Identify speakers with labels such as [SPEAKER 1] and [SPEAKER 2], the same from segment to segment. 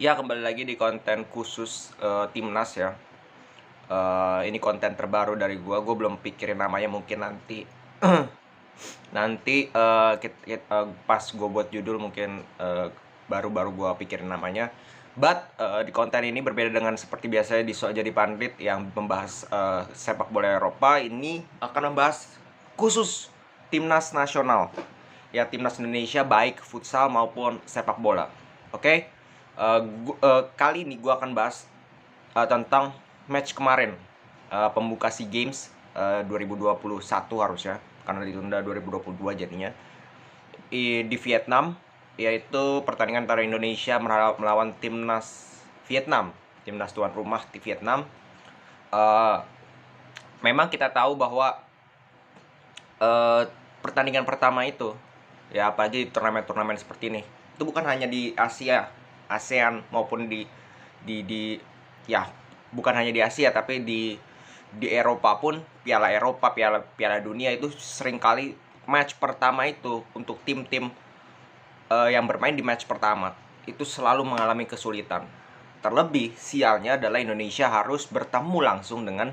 [SPEAKER 1] Ya, kembali lagi di konten khusus Timnas ya. Ini konten terbaru dari gua belum pikirin namanya, mungkin nanti nanti pas gua buat judul mungkin baru-baru gua pikirin namanya. But di konten ini berbeda dengan seperti biasanya di So Jadi Pandit yang membahas sepak bola Eropa. Ini akan membahas khusus timnas nasional. Ya, timnas Indonesia baik futsal maupun sepak bola. Oke? Kali ini gue akan bahas tentang match kemarin, pembuka SEA Games 2021 harusnya, karena ditunda 2022 jadinya, di Vietnam, yaitu pertandingan antara Indonesia melawan timnas Vietnam, timnas tuan rumah di Vietnam. Eh, Memang kita tahu bahwa eh, pertandingan pertama itu, ya apalagi turnamen-turnamen seperti ini, itu bukan hanya di Asia, ASEAN, maupun di ya, bukan hanya di Asia tapi di Eropa pun, Piala Eropa, Piala Dunia, itu seringkali match pertama itu untuk tim-tim yang bermain di match pertama itu selalu mengalami kesulitan. Terlebih sialnya adalah Indonesia harus bertemu langsung dengan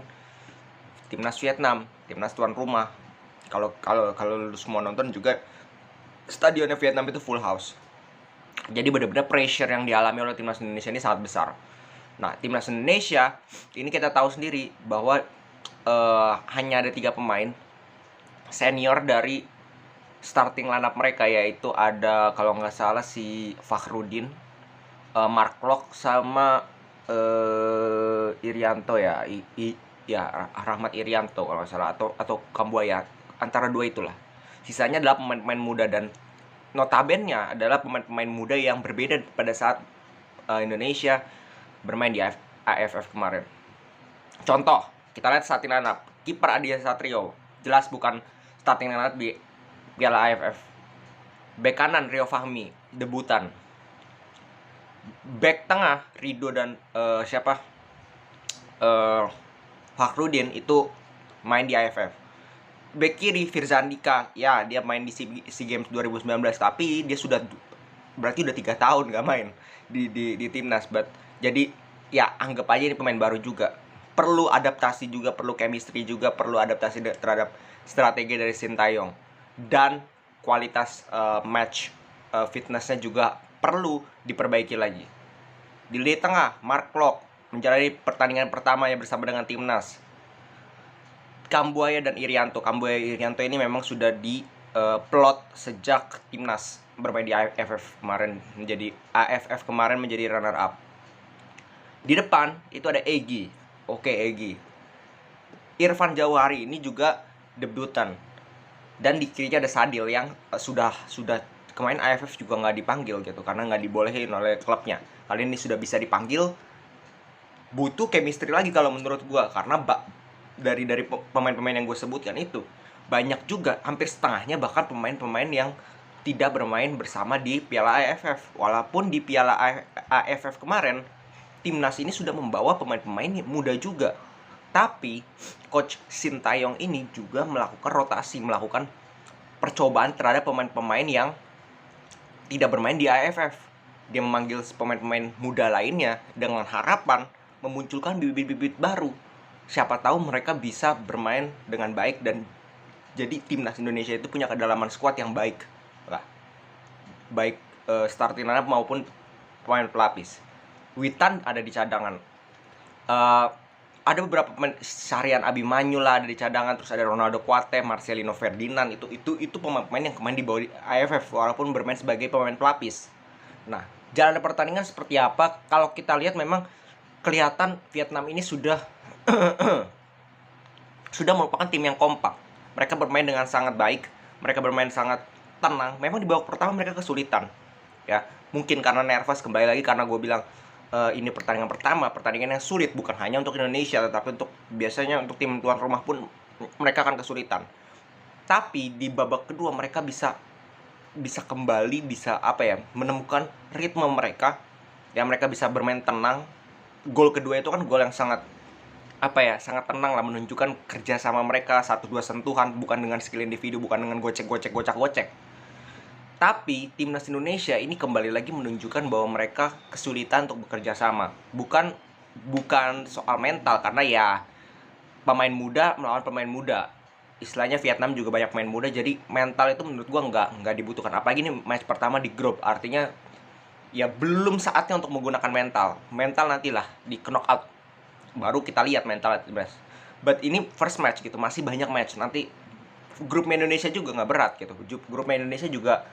[SPEAKER 1] timnas Vietnam, timnas tuan rumah. Kalau lu semua nonton juga, stadionnya Vietnam itu full house. Jadi benar-benar pressure yang dialami oleh timnas Indonesia ini sangat besar. Nah, timnas Indonesia ini kita tahu sendiri bahwa hanya ada 3 pemain senior dari starting lineup mereka, yaitu ada kalau nggak salah si Fakhrudin, Mark Lok, sama Irianto ya, ya Rahmat Irianto kalau nggak salah, atau Kambuaya, antara dua itulah. Sisanya adalah pemain-pemain muda, dan notabene adalah pemain-pemain muda yang berbeda pada saat Indonesia bermain di AFF kemarin. Contoh, kita lihat starting lineup. Kiper Adia Satrio, jelas bukan starting lineup di Piala AFF. Bek kanan Rio Fahmi, debutan. Bek tengah Rido dan siapa? Fakhrudin itu main di AFF. Bek kiri Firzandika, ya dia main di SEA Games 2019, tapi dia sudah berarti udah 3 tahun gak main di timnas. Jadi ya anggap aja ini pemain baru juga, perlu adaptasi juga, perlu chemistry juga, perlu adaptasi terhadap strategi dari Sintayong, dan kualitas match fitnessnya juga perlu diperbaiki lagi. Di lini tengah Mark Klok menjalani pertandingan pertama yang bersama dengan timnas. Kambuaya dan Irianto. Kambuaya Irianto ini memang sudah di plot sejak timnas bermain di AFF kemarin menjadi runner up. Di depan itu ada Egy. Oke, Egy. Irfan Jauhari ini juga debutan. Dan di kirinya ada Sadil yang sudah kemarin AFF juga nggak dipanggil gitu, karena nggak dibolehin oleh klubnya. Kali ini sudah bisa dipanggil. Butuh chemistry lagi kalau menurut gue, karena dari pemain-pemain yang gue sebutkan itu banyak juga, hampir setengahnya bahkan pemain-pemain yang tidak bermain bersama di Piala AFF. Walaupun di Piala AFF kemarin timnas ini sudah membawa pemain-pemain muda juga, tapi coach Sintayong ini juga melakukan rotasi, melakukan percobaan terhadap pemain-pemain yang tidak bermain di AFF. Dia memanggil pemain-pemain muda lainnya dengan harapan memunculkan bibit-bibit baru. Siapa tahu mereka bisa bermain dengan baik, dan jadi timnas Indonesia itu punya kedalaman squad yang baik lah, baik starting lineup maupun pemain pelapis. Witan ada di cadangan, ada beberapa pemain, Syahrian Abimanyu lah ada di cadangan, terus ada Ronaldo Kuate, Marcelino Ferdinand, itu pemain yang kemarin dibawa di AFF walaupun bermain sebagai pemain pelapis. Nah, jalan pertandingan seperti apa? Kalau kita lihat memang kelihatan Vietnam ini sudah sudah merupakan tim yang kompak. Mereka bermain dengan sangat baik, mereka bermain sangat tenang. Memang di babak pertama mereka kesulitan, ya. Mungkin karena nervous, kembali lagi karena gue bilang ini pertandingan pertama, pertandingan yang sulit bukan hanya untuk Indonesia, tetapi biasanya untuk tim tuan rumah pun mereka akan kesulitan. Tapi di babak kedua mereka bisa kembali, bisa menemukan ritme mereka, ya mereka bisa bermain tenang. Gol kedua itu kan gol yang sangat sangat tenang lah, menunjukkan kerja sama mereka, 1-2 sentuhan, bukan dengan skill individu, bukan dengan gocek-gocek. Tapi timnas Indonesia ini kembali lagi menunjukkan bahwa mereka kesulitan untuk bekerja sama. Bukan soal mental, karena ya pemain muda melawan pemain muda. Istilahnya Vietnam juga banyak pemain muda, jadi mental itu menurut gua nggak dibutuhkan. Apalagi ini match pertama di grup, artinya ya belum saatnya untuk menggunakan mental. Mental nantilah di knockout baru kita lihat mental best. But ini first match gitu, masih banyak match. Nanti grup Indonesia juga nggak berat gitu. Grup Indonesia juga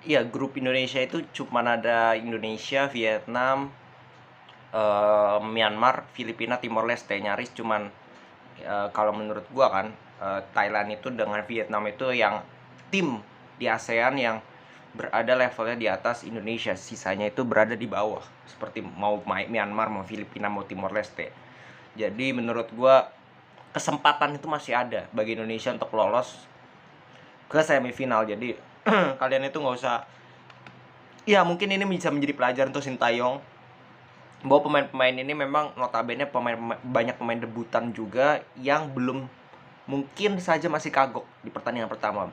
[SPEAKER 1] ya grup Indonesia itu cuma ada Indonesia, Vietnam, Myanmar, Filipina, Timor Leste. Nyaris cuman kalau menurut gua kan Thailand itu dengan Vietnam itu yang tim di ASEAN yang berada levelnya di atas Indonesia, sisanya itu berada di bawah, seperti mau Myanmar, mau Filipina, mau Timor Leste. Jadi menurut gua kesempatan itu masih ada bagi Indonesia untuk lolos ke semifinal. Jadi kalian itu nggak usah, ya mungkin ini bisa menjadi pelajaran untuk Sintayong bahwa pemain-pemain ini memang notabene banyak pemain debutan juga yang belum, mungkin saja masih kagok di pertandingan pertama.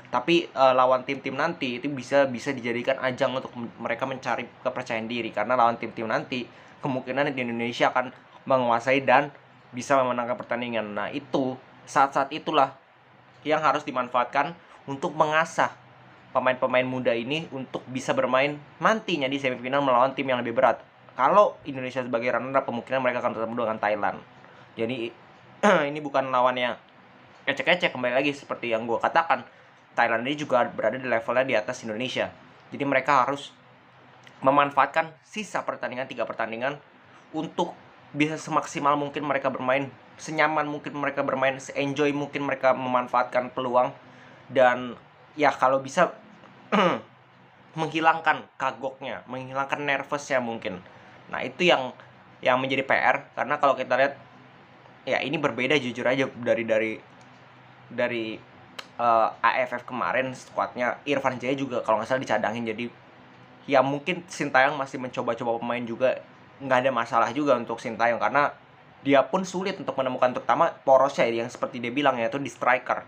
[SPEAKER 1] Tapi lawan tim-tim nanti itu bisa dijadikan ajang untuk mereka mencari kepercayaan diri, karena lawan tim-tim nanti kemungkinan di Indonesia akan menguasai dan bisa memenangkan pertandingan. Nah, itu saat-saat itulah yang harus dimanfaatkan untuk mengasah pemain-pemain muda ini untuk bisa bermain nantinya di semifinal melawan tim yang lebih berat. Kalau Indonesia sebagai runner-up, kemungkinan mereka akan bertemu dengan Thailand. Jadi ini bukan lawan yang kecek-kecek. Kembali lagi seperti yang gue katakan, Thailand ini juga berada di levelnya di atas Indonesia. Jadi mereka harus memanfaatkan sisa pertandingan, 3 pertandingan, untuk bisa semaksimal mungkin mereka bermain, senyaman mungkin mereka bermain, se-enjoy mungkin mereka memanfaatkan peluang. Dan ya kalau bisa menghilangkan kagoknya, menghilangkan nervousnya mungkin. Nah, itu yang menjadi PR, karena kalau kita lihat ya ini berbeda jujur aja dari AFF kemarin. Squadnya Irfan Jaya juga kalau nggak salah dicadangin, jadi ya mungkin Sintayong masih mencoba-coba pemain juga. Nggak ada masalah juga untuk Sintayong, karena dia pun sulit untuk menemukan, terutama porosnya yang seperti dia bilang, yaitu di striker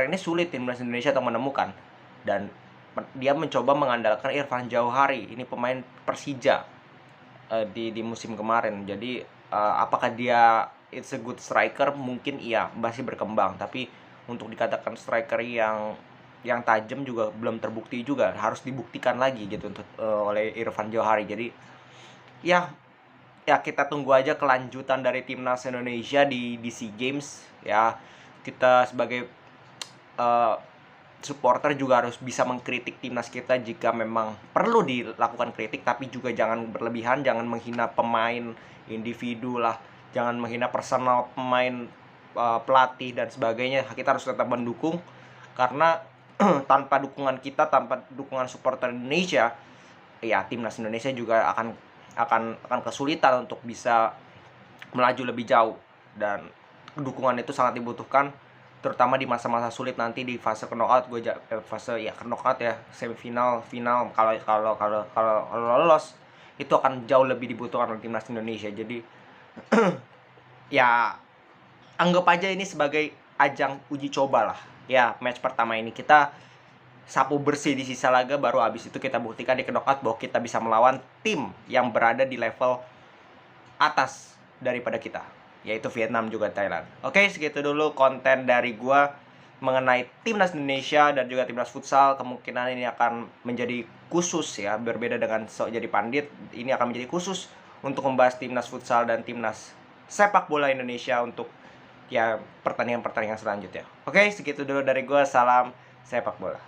[SPEAKER 1] ini sulit timnas Indonesia untuk menemukan. Dan dia mencoba mengandalkan Irfan Jauhari, ini pemain Persija di musim kemarin. Jadi apakah dia it's a good striker? Mungkin iya, masih berkembang, tapi untuk dikatakan striker yang tajam juga belum terbukti juga, harus dibuktikan lagi gitu untuk oleh Irfan Jauhari. Jadi ya kita tunggu aja kelanjutan dari timnas Indonesia di SEA Games ya. Kita sebagai supporter juga harus bisa mengkritik timnas kita jika memang perlu dilakukan kritik, tapi juga jangan berlebihan, jangan menghina pemain individu lah, jangan menghina personal pemain, pelatih dan sebagainya. Kita harus tetap mendukung, karena tanpa dukungan kita, tanpa dukungan supporter Indonesia, ya timnas Indonesia juga akan kesulitan untuk bisa melaju lebih jauh. Dan dukungan itu sangat dibutuhkan, terutama di masa-masa sulit nanti di fase knockout. Knockout ya, semifinal, final. Kalau lolos itu akan jauh lebih dibutuhkan oleh timnas Indonesia. Jadi ya anggap aja ini sebagai ajang uji coba lah ya. Match pertama ini kita sapu bersih di sisa laga, baru abis itu kita buktikan di knockout bahwa kita bisa melawan tim yang berada di level atas daripada kita, yaitu Vietnam juga Thailand. Oke, segitu dulu konten dari gua mengenai timnas Indonesia dan juga timnas futsal. Kemungkinan ini akan menjadi khusus ya, berbeda dengan sok jadi pandit. Ini akan menjadi khusus untuk membahas timnas futsal dan timnas sepak bola Indonesia untuk ya pertandingan-pertandingan selanjutnya. Oke, segitu dulu dari gua. Salam sepak bola.